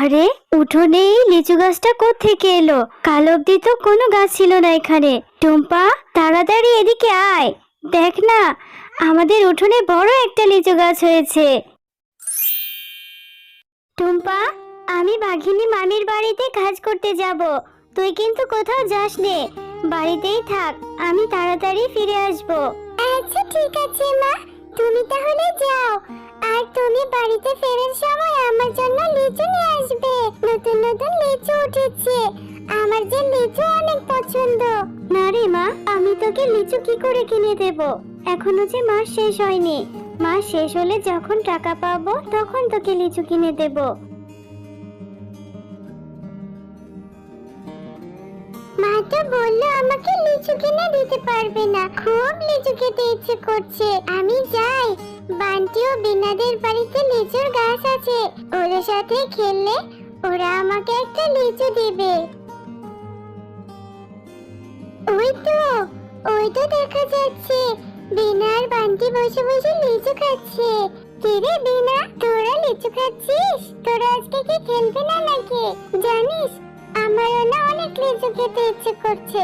আরে উঠোনে এই লিচু গাছটা কোত্থেকে এলো? কাল অব্দি তো কোনো গাছ ছিল না এখানে। টুম্পা, তাড়াতাড়ি এদিকে আয়, দেখ না আমাদের উঠোনে বড় একটা লিচু গাছ হয়েছে। টুম্পা, আমি বাঘিনী মামির বাড়িতে কাজ করতে যাব, তুই কিন্তু কোথাও যাস নে, বাড়িতেই থাক, আমি তাড়াতাড়ি ফিরে আসব। আচ্ছা ঠিক আছে মা, তুমি তাহলে যাও, আর তুমি বাড়িতে ফেরার সময় আমার জন্য লিচু নিয়ে আসবে। নতুন নতুন লিচু উঠেছে, আমার যে লিচু অনেক পছন্দ। না রে মা, আমি তোকে লিচু কি করে কিনে দেব? এখনো যে মাস শেষ হয়নি, মাস শেষ হলে যখন টাকা পাবো তখন তোকে লিচু কিনে দেব। মা তো বললো আমাকে লিচু কিনে দিতে পারবে না, খুব লিচু খেতে ইচ্ছে করছে। আমি যাই, বান্টি ও বিনাদের বাড়িতে লিচুর গাছ আছে, ওদের সাথে খেললে ওরা আমাকে একটা লিচু দিবে। ওই তো দেখা যাচ্ছে বিনা আর বান্টি বসে বসে লিচু খাচ্ছে। কিরে বিনা, তোরা লিচু খাচ্ছিস? তোরা আজকে কি খেলবি না নাকি? জানিস আমারও না অনেক লিচু খেতে ইচ্ছে করছে,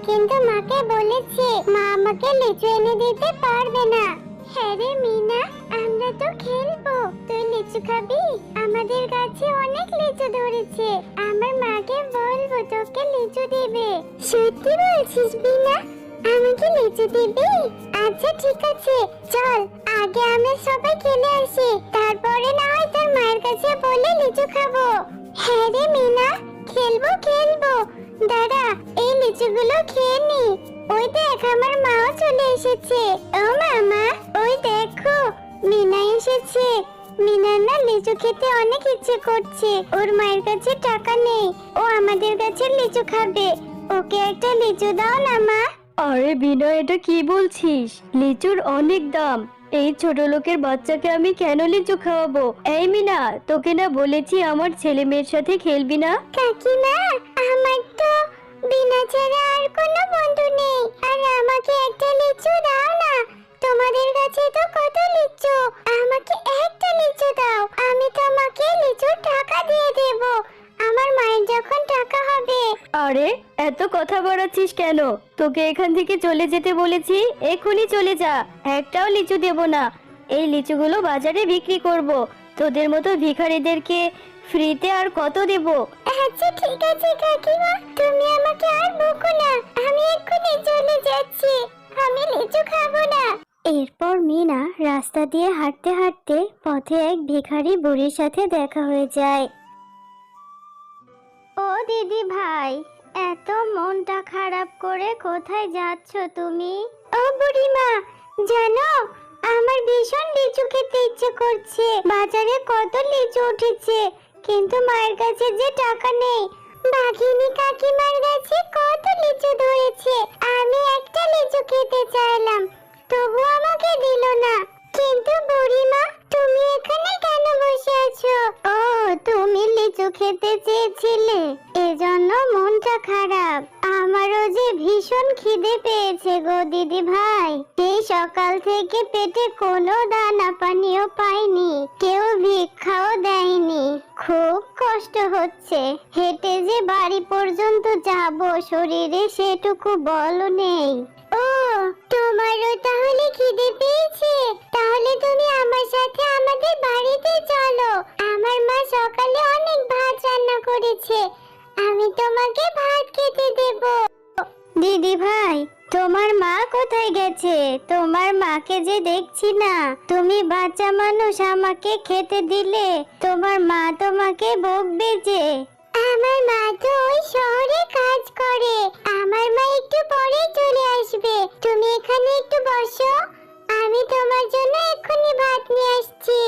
কিন্তু মাকে বলেছে মা আমাকে লিচু এনে দিতে পারবে না। হ্যাঁ রে মিনা, আমরা তো খেলবো, তুই লিচু খাবি? আমাদের গাছে অনেক লিচু ধরেছে, আমার মাকে বলবো তোকে লিচু দিবে। সত্যি বলছিস বিনা, আমাকে লিচু দিবি? আচ্ছা ঠিক আছে, চল আগে আমরা সবাই খেলে আসি, তারপরে না হয় তোর মায়ের কাছে বলে লিচু খাবো। হ্যাঁ রে মিনা, খেলবো খেলবো, দাঁড়া এই লিচুগুলো খেয়ে নি। ওই দেখ আমার মাও চলে এসেছে। ও মামা, ওই দেখো মিনা এসেছে। মিনার না লিচু খেতে অনেক ইচ্ছে করছে, ওর মায়ের কাছে টাকা নেই, ও আমাদের কাছে লিচু খাবে, ওকে একটা লিচু দাও না মা। আরে বিনয়, এটা কি বলছিস? লিচুর অনেক দাম, এই ছোট লোকের বাচ্চাকে আমি কেন লিচু খাওয়াবো? এই মিনা, তোকে না বলেছি আমার ছেলে মেয়ের সাথে খেলবি না? কাকিমা, আমার তো বিনা ছাড়া আর কোনো বন্ধু নেই, আর আমাকে একটা লিচু দাও না, তোমাদের কাছে তো কত লিচু, আমাকে একটা লিচু দাও, আমি তোমাকে লিচুর টাকা দিয়ে দেব আমার মায়ের যখন টাকা হবে। আরে এত কথা বাড়াচ্ছিস কেন? তোকে এখান থেকে চলে যেতে বলেছি, এখনই চলে যা, একটাও লিচু দেব না। এই লিচুগুলো বাজারে বিক্রি করব, তোদের মতো ভিখারিদেরকে ফ্রিতে আর কত দেব? আচ্ছা ঠিক আছে কাকিমা, তুমি আমাকে আর বকো না, আমি এক্ষুনি চলে যাচ্ছি, আমি লিচু খাবো না। এরপর মিনা রাস্তা দিয়ে হাঁটতে হাঁটতে পথে এক ভিখারি বুড়ির সাথে দেখা হয়ে যায়। ও দিদি ভাই, এত মনটা খারাপ করে কোথায় যাচ্ছ তুমি? ও বুড়িমা, জানো আমার ভীষণ লিচু খেতে ইচ্ছে করছে, বাজারে কত লিচু উঠেছে, কিন্তু মায়ের কাছে যে টাকা নেই। বাঘিনী কাকিমার কাছে কত লিচু ধরেছে, আমি একটা লিচু খেতে চাইলাম, তবু আমাকে দিল না। কিন্তু বুড়িমা, তুমি এখানে কেন বসে আছো? ও, তুমি লিচু খেতে চেয়েছিলে, এজন্য মনটা খারাপ। আমারও যে ভীষণ খিদে পেয়েছে গো দিদি ভাই, সেই সকাল থেকে পেটে কোনো দানা পানিও পাইনি, কেউ ভিক্ষাও দেয়নি, খুব কষ্ট হচ্ছে, হেঁটে যে বাড়ি পর্যন্ত যাব শরীরে সেটুকু বল নেই। ও, তোমারও তাহলে খিদে পেয়েছে? তাহলে তুমি আমার সাথে আমাদের বাড়িতে চলো, আমার মা সকালে অনেক ভাত রান্না করেছে, আমি তোমাকে ভাত খেতে দেব। দিদি ভাই, তোমার মা কোথায় গেছে? তোমার মাকে যে দেখছি না, তুমি বাচ্চা মানুষ আমাকে খেতে দিলে তোমার মা তোমাকে বকবে যে। আমার মা তো ওই শহরে কাজ করে, আমার মা একটু পরে চলে আসবে, তুমি এখানে একটু বসো, আমি তোমার জন্য এক্ষুনি ভাত নিয়ে আসছি।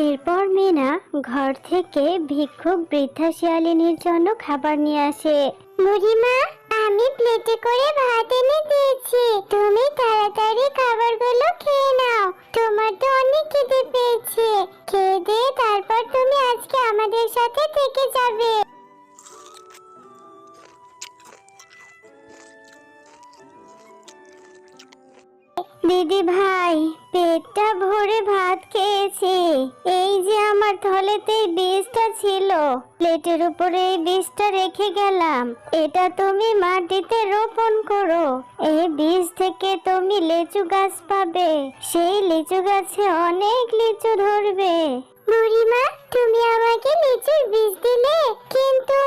এরপর মিনা ঘর থেকে ভিক্ষুক বৃদ্ধা শিয়ালিনীর জন্য খাবার নিয়ে আসে। বুড়িমা, আমি প্লেটে করে ভাত এনে দিয়েছি, তুমি তাড়াতাড়ি খাবারগুলো খেয়ে নাও, তোমার তো অনেক খিদে পেয়েছে, খেয়ে দিয়ে তারপর তুমি আজকে আমাদের সাথে থেকে যাবে। দিদি ভাই, পেটটা ভরে ভাত খেয়েছি, এই যে আমার থলেতে বীজটা ছিল, প্লেটের উপরে এই বীজটা রেখে গেলাম। এটা তুমি মাটিতে রোপণ করো। এই বীজ থেকে তুমি লিচু গাছ পাবে। সেই লিচু গাছে অনেক লিচু ধরবে। বুড়িমা, তুমি আমাকে লিচুর বীজ দিলে, কিন্তু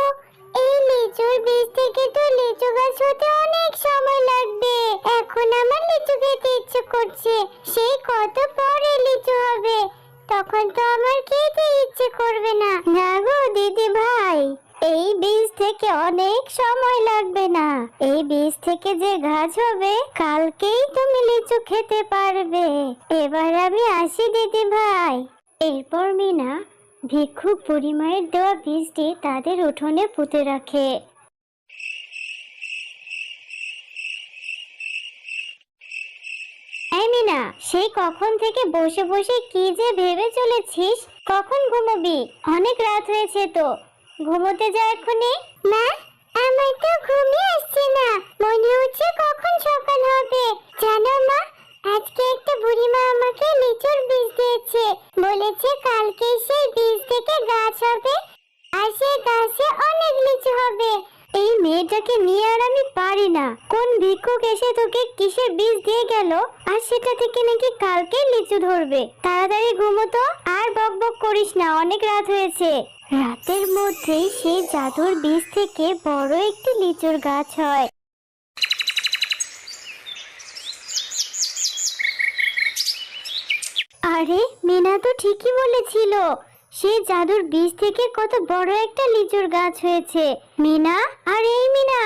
এই লিচুর বীজ থেকে তো লিচু গাছ হতে অনেক সময় লাগবে। এখন আমার লিচু খেতে ইচ্ছে করছে, সেই কত পরে লিচু হবে, তখন তো আমার খেতে ইচ্ছে করবে না। না গো দিদি ভাই, এই বীজ থেকে অনেক সময় লাগবে না। এই বীজ থেকে যে গাছ হবে, কালকেই তুমি লিচু খেতে পারবে। এবার আমি আসি দিদি ভাই। এরপর মিনা ভিক্ষুক বুড়িমায়ের দেওয়া বীজটি তাদের উঠোনে পুঁতে রাখে। এই মিনা, সেই কখন থেকে বসে বসে কি যে ভেবে চলেছিস? কখন ঘুমোবি? অনেক রাত হয়েছে তো, ঘুমোতে যা এক্ষুনি। মা, আমার তো ঘুমই আসছে না, মনে হচ্ছে কখন সকাল হবে। জানো মা, আজকে একটা বুড়িমা আমাকে লিচুর বীজ দিয়েছে, বলেছে কালকে সেই বীজ থেকে গাছ হবে, আর সেই গাছে অনেক লিচু হবে। এই মেয়েটাকে নিয়ে আর আমি পারি না। কোন ভিক্ষুক এসে তোকে কিসের বীজ দিয়ে গেল, আর সেটা থেকে নাকি কালকে লিচু ধরবে। তাড়াতাড়ি ঘুমোতো, আর বকবক করিস না, অনেক রাত হয়েছে। রাতের মধ্যেই সেই জাদুর বীজ থেকে বড় একটি লিচুর গাছ হয়। আরে, মিনা তো ঠিকই বলেছিল, সেই জাদুর বীজ থেকে কত বড় একটা লিচুর গাছ হয়েছে। মিনা, আর এই মিনা,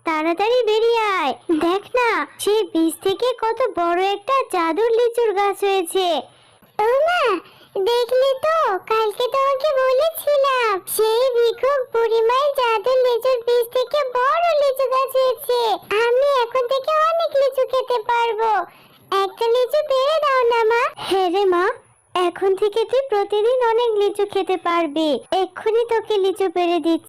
তাড়াতাড়ি বেরিয়ে আয়, দেখ না সেই বীজ থেকে কত বড় একটা জাদুর লিচুর গাছ হয়েছে। ও মা, দেখলি তো, কালকে তোমাকে বলেছিলাম সেই ভিক্ষুক বুড়িমার জাদুর লিচুর বীজ থেকে বড় লিচু গাছ হয়েছে। আমি এখন থেকে অনেক লিচু খেতে পারবো। একটা লিচু পেড়ে দাও না মা। হ্যাঁ রে মা, এখন থেকে তুই প্রতিদিন অনেক লিচু খেতে পারবি। এক্ষুনি তোকে লিচু পেড়ে দিচ্ছি।